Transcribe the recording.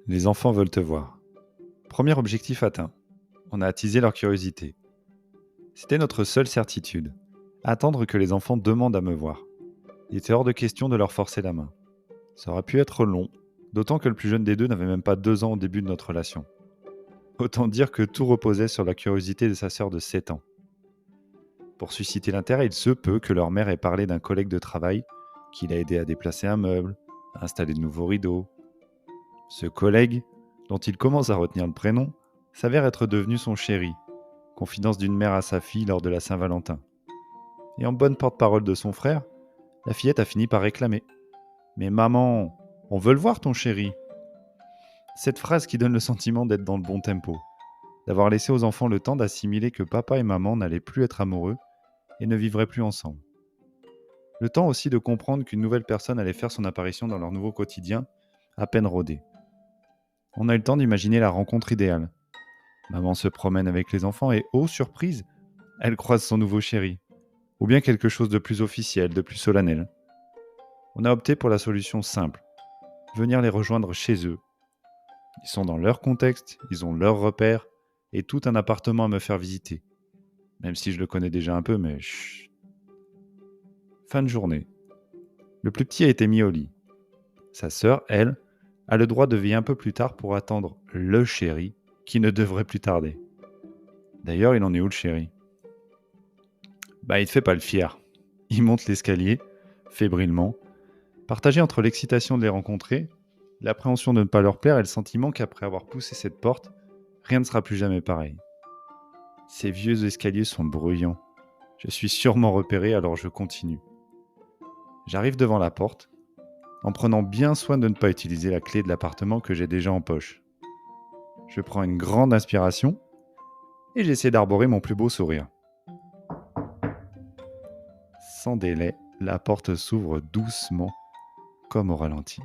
Les enfants veulent te voir. Premier objectif atteint. On a attisé leur curiosité. C'était notre seule certitude. Attendre que les enfants demandent à me voir. Il était hors de question de leur forcer la main. Ça aurait pu être long, d'autant que le plus jeune des deux n'avait même pas 2 ans au début de notre relation. Autant dire que tout reposait sur la curiosité de sa sœur de 7 ans. Pour susciter l'intérêt, il se peut que leur mère ait parlé d'un collègue de travail qui l'a aidé à déplacer un meuble, à installer de nouveaux rideaux. Ce collègue, dont il commence à retenir le prénom, s'avère être devenu son chéri, confidence d'une mère à sa fille lors de la Saint-Valentin. Et en bonne porte-parole de son frère, la fillette a fini par réclamer: «Mais maman, on veut le voir ton chéri!» Cette phrase qui donne le sentiment d'être dans le bon tempo, d'avoir laissé aux enfants le temps d'assimiler que papa et maman n'allaient plus être amoureux et ne vivraient plus ensemble. Le temps aussi de comprendre qu'une nouvelle personne allait faire son apparition dans leur nouveau quotidien, à peine rodé. On a eu le temps d'imaginer la rencontre idéale. Maman se promène avec les enfants et, oh surprise, elle croise son nouveau chéri. Ou bien quelque chose de plus officiel, de plus solennel. On a opté pour la solution simple: venir les rejoindre chez eux. Ils sont dans leur contexte, ils ont leurs repères, et tout un appartement à me faire visiter. Même si je le connais déjà un peu, mais chut. Fin de journée. Le plus petit a été mis au lit. Sa sœur, elle, a le droit de veiller un peu plus tard pour attendre le chéri, qui ne devrait plus tarder. D'ailleurs, il en est où le chéri? Il te fait pas le fier. Il monte l'escalier, fébrilement, partagé entre l'excitation de les rencontrer, l'appréhension de ne pas leur plaire et le sentiment qu'après avoir poussé cette porte, rien ne sera plus jamais pareil. Ces vieux escaliers sont bruyants. Je suis sûrement repéré, alors je continue. J'arrive devant la porte, en prenant bien soin de ne pas utiliser la clé de l'appartement que j'ai déjà en poche. Je prends une grande inspiration et j'essaie d'arborer mon plus beau sourire. Sans délai, la porte s'ouvre doucement, comme au ralenti.